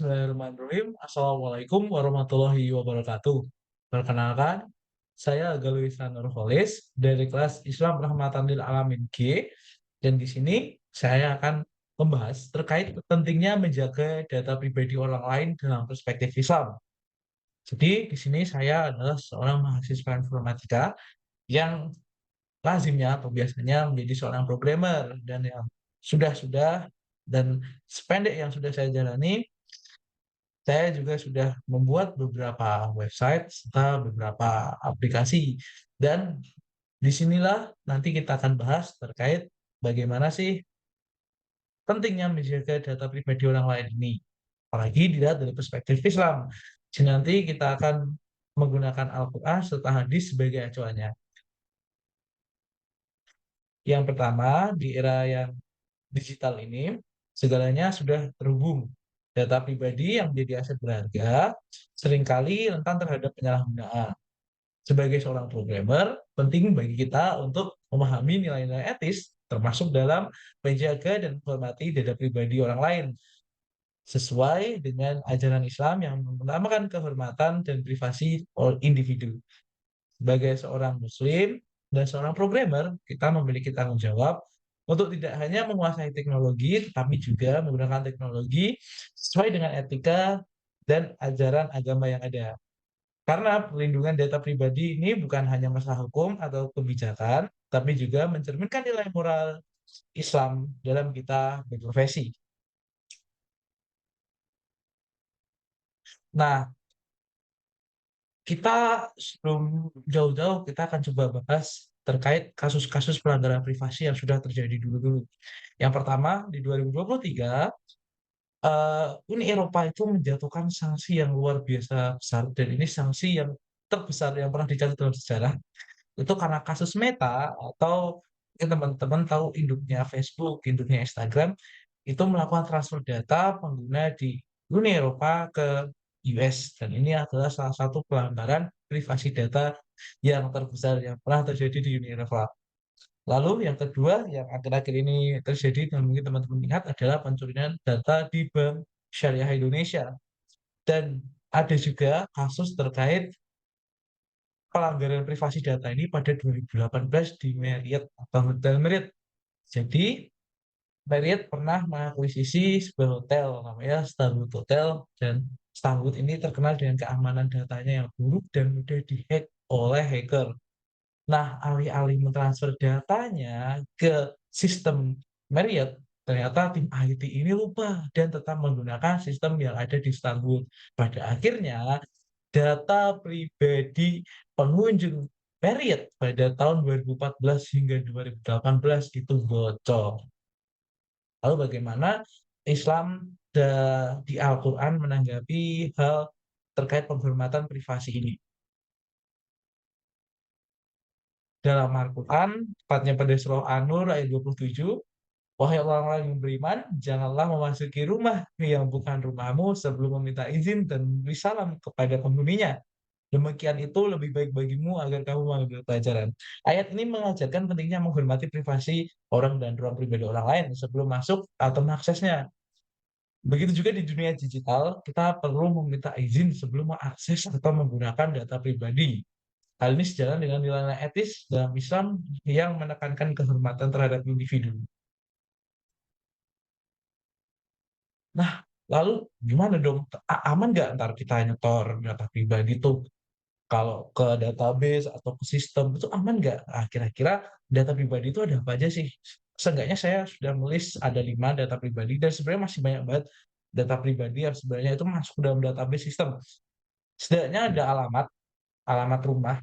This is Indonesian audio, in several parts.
Bismillahirrahmanirrahim. Assalamualaikum warahmatullahi wabarakatuh. Perkenalkan, saya Galuisan Nurholis dari kelas Islam Rahmatan lil Alamin G. Dan di sini saya akan membahas terkait pentingnya menjaga data pribadi orang lain dalam perspektif Islam. Jadi di sini saya adalah seorang mahasiswa informatika yang lazimnya atau biasanya menjadi seorang programmer dan yang sudah dan sependek yang sudah saya jalani, saya juga sudah membuat beberapa website serta beberapa aplikasi. Dan disinilah nanti kita akan bahas terkait bagaimana sih pentingnya menjaga data pribadi orang lain ini. Apalagi dilihat dari perspektif Islam. Jadi nanti kita akan menggunakan Al-Quran serta hadis sebagai acuannya. Yang pertama, di era yang digital ini, segalanya sudah terhubung. Data pribadi yang menjadi aset berharga seringkali rentan terhadap penyalahgunaan. Sebagai seorang programmer, penting bagi kita untuk memahami nilai-nilai etis, termasuk dalam menjaga dan menghormati data pribadi orang lain, sesuai dengan ajaran Islam yang mengutamakan kehormatan dan privasi individu. Sebagai seorang Muslim dan seorang programmer, kita memiliki tanggung jawab untuk tidak hanya menguasai teknologi, tetapi juga menggunakan teknologi sesuai dengan etika dan ajaran agama yang ada. Karena perlindungan data pribadi ini bukan hanya masalah hukum atau kebijakan, tapi juga mencerminkan nilai moral Islam dalam kita berprofesi. Nah, kita sebelum jauh-jauh, kita akan coba bahas terkait kasus-kasus pelanggaran privasi yang sudah terjadi dulu-dulu. Yang pertama, di 2023, Uni Eropa itu menjatuhkan sanksi yang luar biasa besar, dan ini sanksi yang terbesar yang pernah dicatat dalam sejarah. Itu karena kasus Meta atau mungkin teman-teman tahu induknya Facebook, induknya Instagram, itu melakukan transfer data pengguna di Uni Eropa ke US dan ini adalah salah satu pelanggaran privasi data yang terbesar yang pernah terjadi di Uni Eropa. Lalu yang kedua yang akhir-akhir ini terjadi dan mungkin teman-teman lihat adalah pencurian data di Bank Syariah Indonesia dan ada juga kasus terkait pelanggaran privasi data ini pada 2018 di Marriott atau Hotel Marriott. Jadi Marriott pernah mengakuisisi sebuah hotel namanya Starwood Hotel dan Starwood ini terkenal dengan keamanan datanya yang buruk dan mudah dihack oleh hacker. Nah, alih-alih mentransfer datanya ke sistem Marriott, ternyata tim IT ini lupa dan tetap menggunakan sistem yang ada di Starwood. Pada akhirnya, data pribadi pengunjung Marriott pada tahun 2014 hingga 2018 itu bocor. Lalu bagaimana Islam di Al-Quran menanggapi hal terkait penghormatan privasi ini? Dalam Al-Quran, tepatnya pada surah An-Nur ayat 27, wahai orang-orang yang beriman, janganlah memasuki rumah yang bukan rumahmu sebelum meminta izin dan memberi salam kepada penghuninya. Demikian itu lebih baik bagimu agar kamu mengambil pelajaran. Ayat ini mengajarkan pentingnya menghormati privasi orang dan ruang pribadi orang lain sebelum masuk atau mengaksesnya. Begitu juga di dunia digital, kita perlu meminta izin sebelum mengakses atau menggunakan data pribadi. Hal ini sejalan dengan nilai-nilai etis dalam Islam yang menekankan kehormatan terhadap individu. Nah, lalu gimana dong? Aman nggak ntar kita nyetor data pribadi tuh kalau ke database atau ke sistem itu aman nggak? Nah, kira-kira data pribadi itu ada apa aja sih? Seenggaknya saya sudah menulis ada 5 data pribadi dan sebenarnya masih banyak banget data pribadi yang sebenarnya itu masuk ke dalam database sistem. Setidaknya ada alamat, alamat rumah,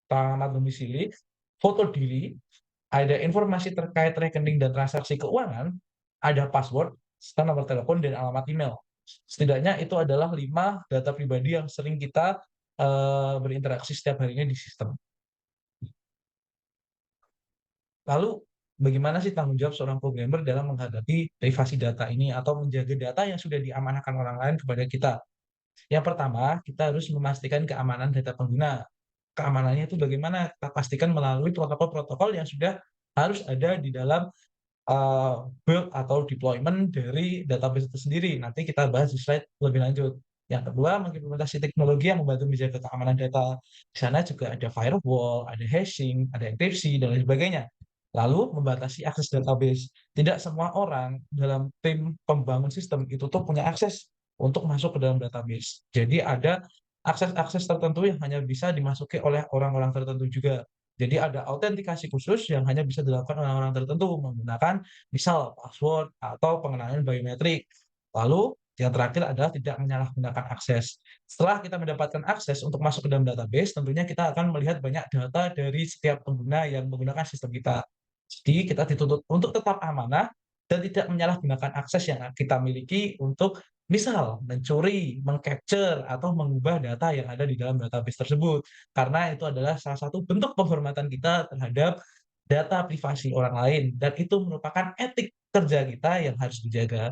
alamat domisili, foto diri, ada informasi terkait rekening dan transaksi keuangan, ada password, serta nomor telepon dan alamat email. Setidaknya itu adalah 5 data pribadi yang sering kita berinteraksi setiap harinya di sistem. Lalu bagaimana sih tanggung jawab seorang programmer dalam menghadapi privasi data ini atau menjaga data yang sudah diamanahkan orang lain kepada kita? Yang pertama, kita harus memastikan keamanan data pengguna. Keamanannya itu bagaimana? Kita pastikan melalui protokol-protokol yang sudah harus ada di dalam eee, build atau deployment dari database itu sendiri. Nanti kita bahas di slide lebih lanjut. Yang kedua, mengimplementasi teknologi yang membantu menjaga keamanan data. Di sana juga ada firewall, ada hashing, ada enkripsi, dan lain sebagainya. Lalu membatasi akses database. Tidak semua orang dalam tim pembangun sistem itu tuh punya akses untuk masuk ke dalam database. Jadi ada akses-akses tertentu yang hanya bisa dimasuki oleh orang-orang tertentu juga. Jadi ada autentikasi khusus yang hanya bisa dilakukan orang-orang tertentu menggunakan misal password atau pengenalan biometrik. Lalu yang terakhir adalah tidak menyalahgunakan akses. Setelah kita mendapatkan akses untuk masuk ke dalam database, tentunya kita akan melihat banyak data dari setiap pengguna yang menggunakan sistem kita. Jadi kita dituntut untuk tetap amanah dan tidak menyalahgunakan akses yang kita miliki untuk misal mencuri, meng-capture, atau mengubah data yang ada di dalam database tersebut. Karena itu adalah salah satu bentuk penghormatan kita terhadap data privasi orang lain dan itu merupakan etik kerja kita yang harus dijaga.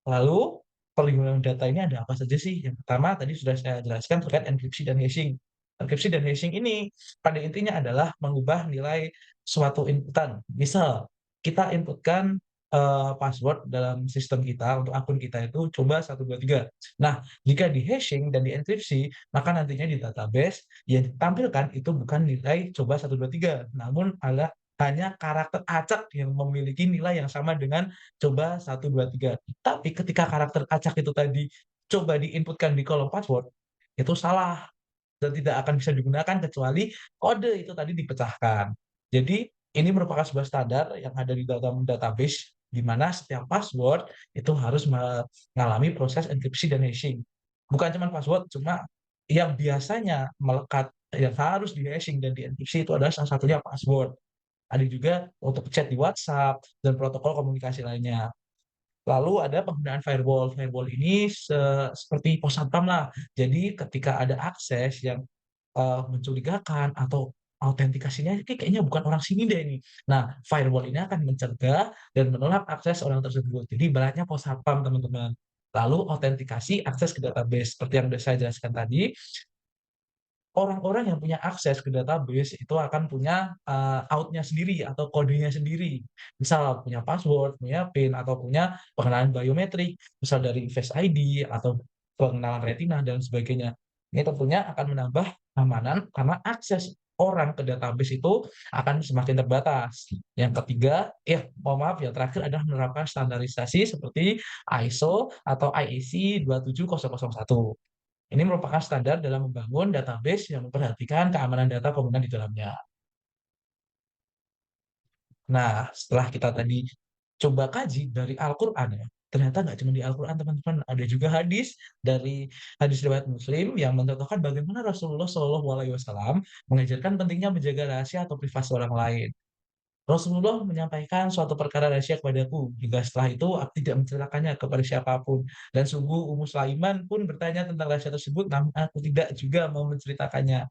Lalu, perlindungan data ini ada apa saja sih? Yang pertama tadi sudah saya jelaskan terkait enkripsi dan hashing. Enkripsi dan hashing ini pada intinya adalah mengubah nilai suatu inputan. Misal, kita inputkan, password dalam sistem kita untuk akun kita itu coba 123. Nah, jika di-hashing dan dienkripsi, maka nantinya di database yang ditampilkan itu bukan nilai coba 123, namun adalah hanya karakter acak yang memiliki nilai yang sama dengan coba 123. Tapi ketika karakter acak itu tadi coba di-input-kan di kolom password, itu salah dan tidak akan bisa digunakan kecuali kode itu tadi dipecahkan. Jadi ini merupakan sebuah standar yang ada di dalam database di mana setiap password itu harus mengalami proses enkripsi dan hashing. Bukan cuma password, cuma yang biasanya melekat yang harus di-hashing dan dienkripsi itu adalah salah satunya password. Ada juga untuk chat di WhatsApp dan protokol komunikasi lainnya. Lalu ada penggunaan firewall. Firewall ini seperti pos satpam-lah. Jadi ketika ada akses yang, mencurigakan atau autentikasinya ini kayaknya bukan orang sini deh ini. Nah, firewall ini akan mencegah dan menolak akses orang tersebut. Jadi ibaratnya pos satpam, teman-teman. Lalu autentikasi akses ke database. Seperti yang sudah saya jelaskan tadi, orang-orang yang punya akses ke database itu akan punya, out-nya sendiri atau kodenya sendiri. Misal punya password, punya PIN, atau punya pengenalan biometrik, misal dari Face ID atau pengenalan retina dan sebagainya. Ini tentunya akan menambah keamanan karena akses orang ke database itu akan semakin terbatas. Yang ketiga, ya mohon maaf yang terakhir adalah menerapkan standarisasi seperti ISO atau IEC 27001. Ini merupakan standar dalam membangun database yang memperhatikan keamanan data pengguna di dalamnya. Nah, setelah kita tadi coba kaji dari Al-Qur'an ya, ternyata nggak cuma di Al-Qur'an teman-teman, ada juga hadis dari hadis riwayat Muslim yang mencontohkan bagaimana Rasulullah Shallallahu Alaihi Wasallam mengajarkan pentingnya menjaga rahasia atau privasi orang lain. Rasulullah menyampaikan suatu perkara rahasia kepadaku, hingga setelah itu aku tidak menceritakannya kepada siapapun. Dan sungguh Ummu Sulaiman pun bertanya tentang rahasia tersebut, namun aku tidak juga mau menceritakannya.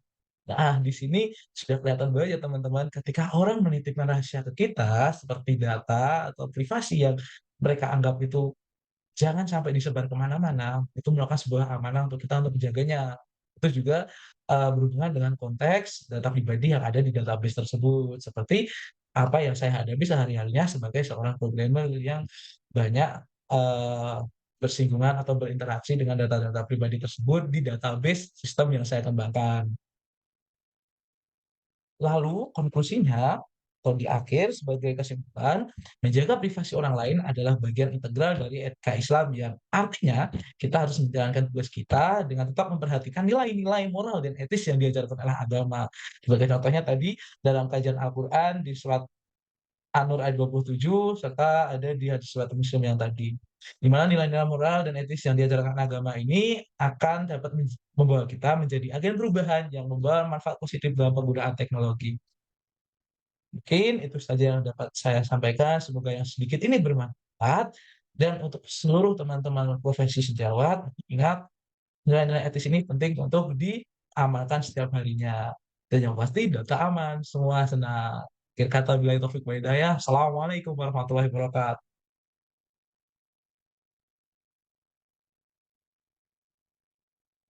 Nah, di sini sudah kelihatan banget ya teman-teman, ketika orang menitipkan rahasia ke kita, seperti data atau privasi yang mereka anggap itu jangan sampai disebar ke mana-mana, itu merupakan sebuah amanah untuk kita untuk menjaganya. Itu juga, berhubungan dengan konteks data pribadi yang ada di database tersebut, seperti apa yang saya hadapi sehari-harinya sebagai seorang programmer yang banyak, bersinggungan atau berinteraksi dengan data-data pribadi tersebut di database sistem yang saya kembangkan. Lalu konklusinya, atau di akhir sebagai kesimpulan, menjaga privasi orang lain adalah bagian integral dari etika Islam yang artinya kita harus menjalankan tugas kita dengan tetap memperhatikan nilai-nilai moral dan etis yang diajarkan oleh agama. Sebagai contohnya tadi dalam kajian Al-Qur'an di surat An-Nur ayat 27 serta ada di hadis riwayat Muslim yang tadi. Di mana nilai-nilai moral dan etis yang diajarkan agama ini akan dapat membawa kita menjadi agen perubahan yang membawa manfaat positif dalam penggunaan teknologi. Mungkin itu saja yang dapat saya sampaikan, semoga yang sedikit ini bermanfaat dan untuk seluruh teman-teman profesi sejawat, ingat nilai-nilai etis ini penting untuk diamalkan setiap harinya. Dan yang pasti data aman, semua senang. Akhir kata billahi taufik wal hidayah. Assalamualaikum warahmatullahi wabarakatuh.